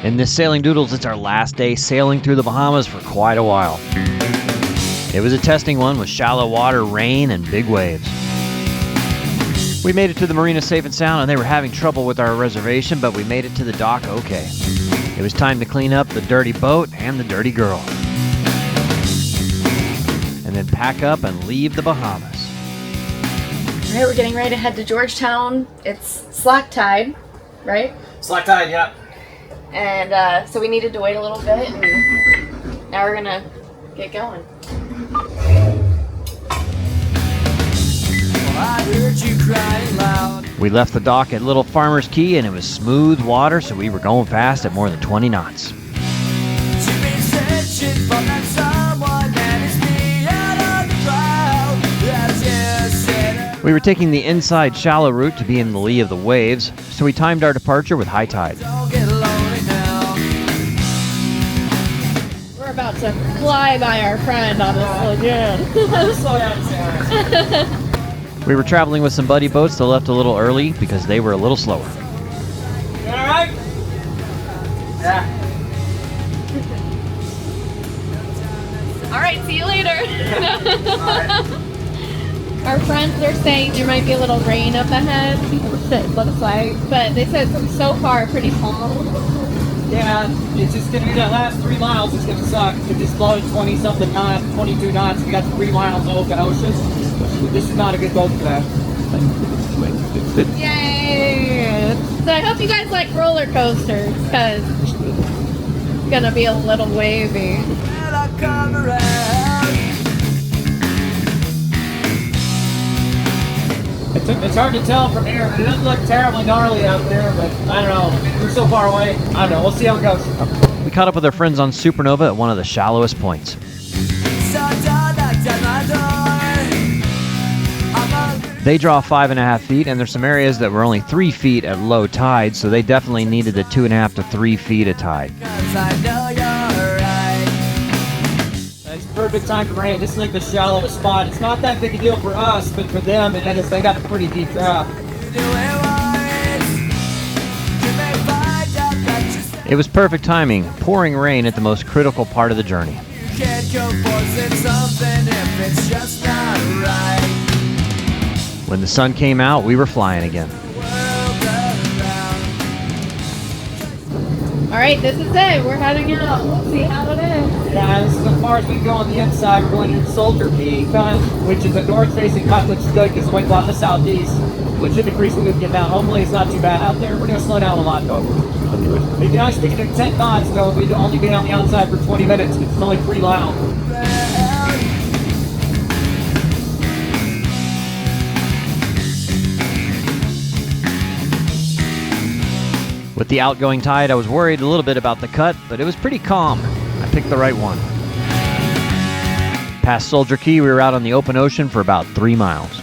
In this Sailing Doodles, it's our last day sailing through the Bahamas for quite a while. It was a testing one with shallow water, rain, and big waves. We made it to the marina safe and sound, and they were having trouble with our reservation, but we made it to the dock okay. It was time to clean up the dirty boat and the dirty girl. And then pack up and leave the Bahamas. All right, we're getting ready to head to Georgetown. It's slack tide, right? Slack tide, yeah. And so we needed to wait a little bit, and now we're gonna get going. I heard you crying loud. We left the dock at Little Farmer's Key, and it was smooth water, so we were going fast at more than 20 knots. You've been searching for that someone that is me out on the crowd. That's just it. We were taking the inside shallow route to be in the lee of the waves, so we timed our departure with high tide. Don't get lonely now. We're about to fly by our friend on this lagoon. Slow down, Searay. We were traveling with some buddy boats that left a little early because they were a little slower. You alright? Yeah. All right, see you later. Alright. Our friends are saying there might be a little rain up ahead. It looks like, but they said so far pretty calm. Yeah, it's just gonna be that last 3 miles. It's gonna suck. It just flowed 20-something knots, 22 knots. We got 3 miles of open ocean. This is not a good boat for that. Yay! So I hope you guys like roller coasters, because it's gonna be a little wavy. And I come around. It's hard to tell from here. It doesn't look terribly gnarly out there, but I don't know. We're so far away. I don't know. We'll see how it goes. We caught up with our friends on Supernova at one of the shallowest points. So don't knock down my door. I'm a They draw 5.5 feet, and there's some areas that were only 3 feet at low tide, so they definitely needed the 2.5 to 3 feet of tide. 'cause I know you're right. It's perfect time for rain. This is like the shallowest spot. It's not that big a deal for us, but for them, and they got a pretty deep draft. You do it once. You may find out that you said It was perfect timing, pouring rain at the most critical part of the journey. you can't go forcing something if it's just not right. When the sun came out, we were flying again. World around. All right, this is it. We're heading out. We'll see how it is. Yeah, this is as far as we can go on the inside. We're going to Soldier Key, which is a north-facing cut, which is good because we went the southeast, which should decrease when we get down. Hopefully it's not too bad out there. We're going to slow down a lot, though. If you're not sticking to 10 knots, though, we'd only be on the outside for 20 minutes. It's only 3 miles. With the outgoing tide, I was worried a little bit about the cut, but it was pretty calm. I picked the right one. Past Soldier Key, we were out on the open ocean for about 3 miles.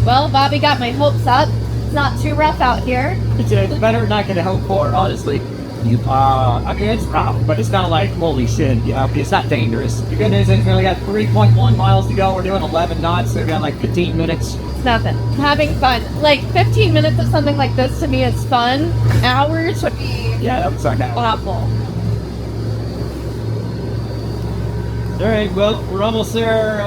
Well, Bobby got my hopes up. It's not too rough out here. It's better than I could hope for, honestly. I mean, it's rough, but it's not like, holy shit, it's not dangerous. The good news is we only got 3.1 miles to go. We're doing 11 knots, so we got like 15 minutes. It's nothing. I'm having fun. Like 15 minutes of something like this to me is fun. Hours would be Yeah, that would suck out. awful. All right, well, we're almost there.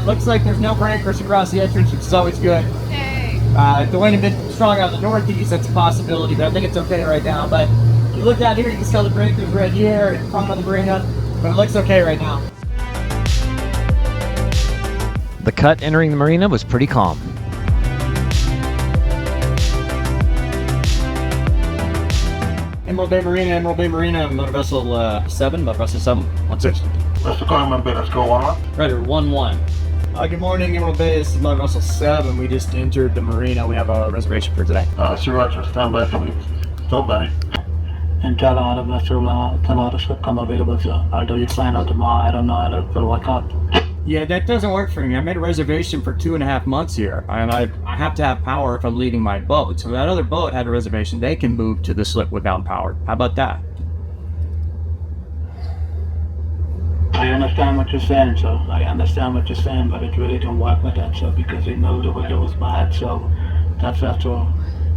Looks like there's no breakers across the entrance, which is always good. Hey. If the wind had been stronger on the northeast, that's a possibility, but I think it's okay right now. But if you look down here, you can tell the breakers right here in front of the marina, but it looks okay right now. The cut entering the marina was pretty calm. Emerald Bay Marina, motor vessel 7, motor vessel 7, 16. Mr. Carmen, let's go on. Right, 1-1. Good morning, Emerald Bay. This is motor vessel 7. We just entered the marina. We have a reservation for today. Searay, stand by for me. Stand by. And tell all of us to come available, sir. Although you sign out tomorrow, I don't know how to work out. Yeah, that doesn't work for me. I made a reservation for 2.5 months here, and I have to have power if I'm leaving my boat. So that other boat had a reservation. They can move to the slip without power. How about that? I understand what you're saying, sir. I understand what you're saying, but it really don't work with that, sir, because we know the weather was bad, so that vessel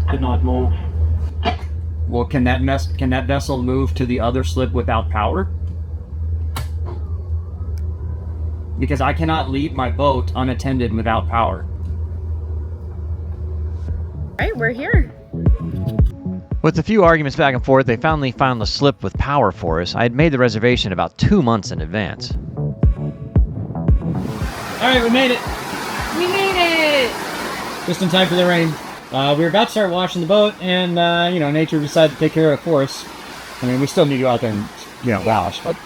could not move. Well, can that vessel move to the other slip without power? Because I cannot leave my boat unattended without power. All right, we're here. With a few arguments back and forth, they finally found the slip with power for us. I had made the reservation about 2 months in advance. All right, we made it. We made it. Just in time for the rain. We were about to start washing the boat, and nature decided to take care of it for us. I mean, we still need to go out there and wash, but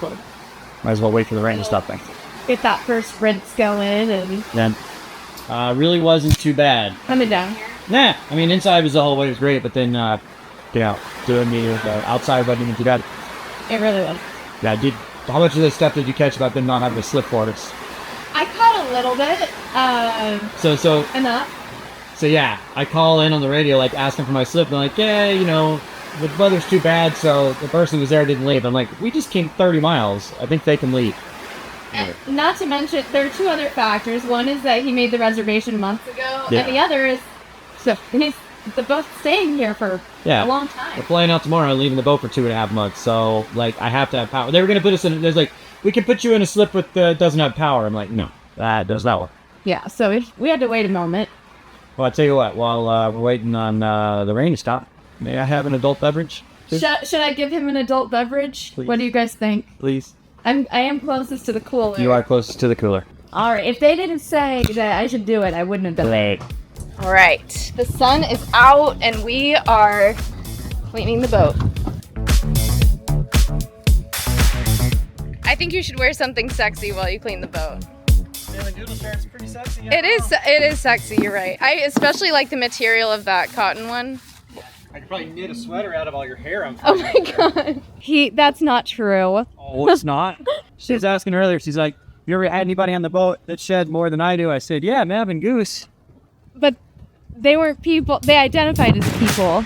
might as well wait for the rain to stop things. Get that first rinse going, and Then, really wasn't too bad. coming down here. Nah, I mean, inside was the whole way was great, but then, doing the outside wasn't even too bad. It really was. Yeah, how much of this stuff did you catch about them not having a slip for us? I caught a little bit. So Enough. So yeah, I call in on the radio, like asking for my slip. And like, yeah, the weather's too bad, so the person who was there didn't leave. I'm like, we just came 30 miles. I think they can leave. Not to mention, there are two other factors. One is that he made the reservation months ago, Yeah. and the other is the boat's staying here for a long time. We're flying out tomorrow and leaving the boat for 2.5 months. So like, I have to have power. They were gonna put us in. There's like, we can put you in a slip with doesn't have power. I'm like, no, that does not work. Yeah, so we had to wait a moment. Well, I tell you what, while we're waiting on the rain to stop, may I have an adult beverage? Should I give him an adult beverage? Please. What do you guys think? Please. I am closest to the cooler. You are closest to the cooler. All right. If they didn't say that I should do it, I wouldn't have done it. All right. The sun is out, and we are cleaning the boat. I think you should wear something sexy while you clean the boat. Doodles shirt's pretty sexy. It is sexy. You're right. I especially like the material of that cotton one. I could probably knit a sweater out of all your hair. Oh my god. That's not true. Oh, it's not? She was asking earlier, she's like, you ever had anybody on the boat that shed more than I do? I said, yeah, Mav and Goose. But they weren't people. They identified as people.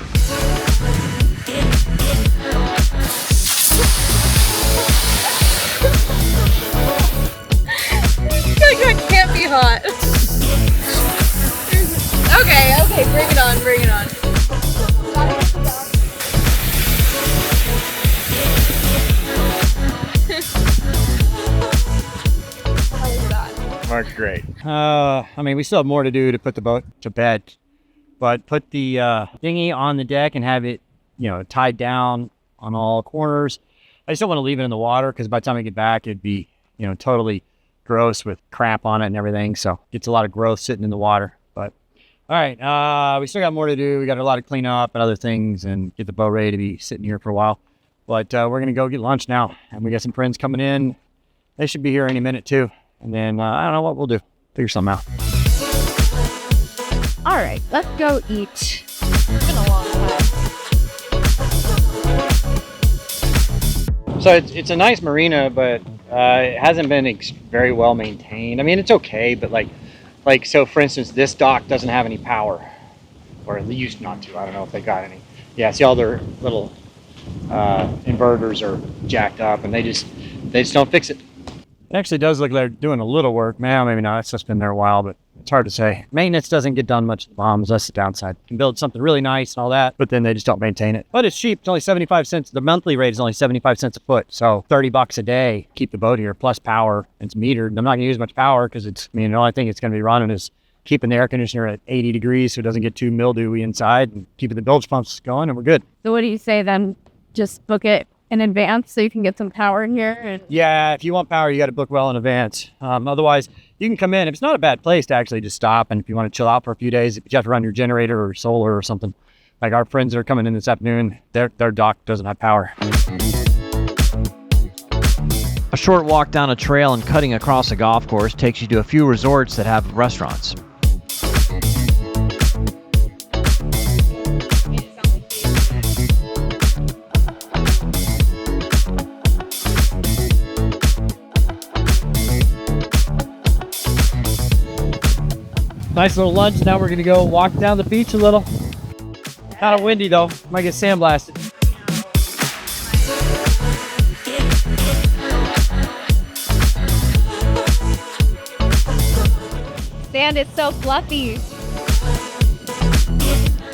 It can't be hot. Okay, bring it on. Mark's great. I mean, we still have more to do to put the boat to bed, but put the dinghy on the deck and have it, tied down on all corners. I just don't want to leave it in the water because by the time I get back, it'd be, totally gross with crap on it and everything. So gets a lot of growth sitting in the water. But all right, we still got more to do. We got a lot of clean up and other things and get the boat ready to be sitting here for a while. But we're gonna go get lunch now, and we got some friends coming in. They should be here any minute too. And then I don't know what we'll do. Figure something out. All right, let's go eat. It's been a long time. So it's a nice marina, but it hasn't been very well maintained. I mean, it's okay, but so for instance, this dock doesn't have any power, or it used not to. I don't know if they got any. Yeah, see all their little inverters are jacked up, and they just don't fix it. It actually does look like they're doing a little work. Man, maybe not. It's just been there a while, but it's hard to say. Maintenance doesn't get done much in the Bahamas. That's the downside. You can build something really nice and all that, but then they just don't maintain it. But it's cheap. It's only 75 cents. The monthly rate is only 75 cents a foot. So $30 a day, keep the boat here, plus power. It's metered. I'm not going to use much power because the only thing it's going to be running is keeping the air conditioner at 80 degrees so it doesn't get too mildewy inside, and keeping the bilge pumps going, and we're good. So what do you say then? Just book it in advance so you can get some power in here? And yeah, if you want power, you got to book well in advance. Otherwise, you can come in. It's not a bad place to actually just stop, and if you want to chill out for a few days, if you have to run your generator or solar or something. Like our friends that are coming in this afternoon, their dock doesn't have power. A short walk down a trail and cutting across a golf course takes you to a few resorts that have restaurants. Nice little lunch. Now we're going to go walk down the beach a little. Kind of windy though. Might get sandblasted. sand is so fluffy.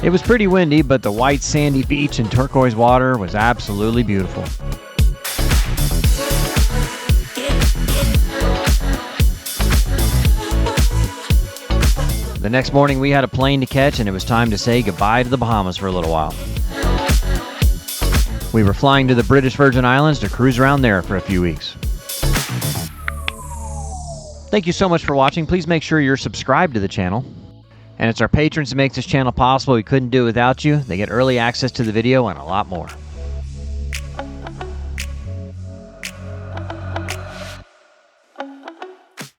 It was pretty windy, but the white sandy beach and turquoise water was absolutely beautiful. The next morning we had a plane to catch, and it was time to say goodbye to the Bahamas for a little while. We were flying to the British Virgin Islands to cruise around there for a few weeks. Thank you so much for watching. Please make sure you're subscribed to the channel. And it's our patrons who make this channel possible. We couldn't do it without you. They get early access to the video and a lot more.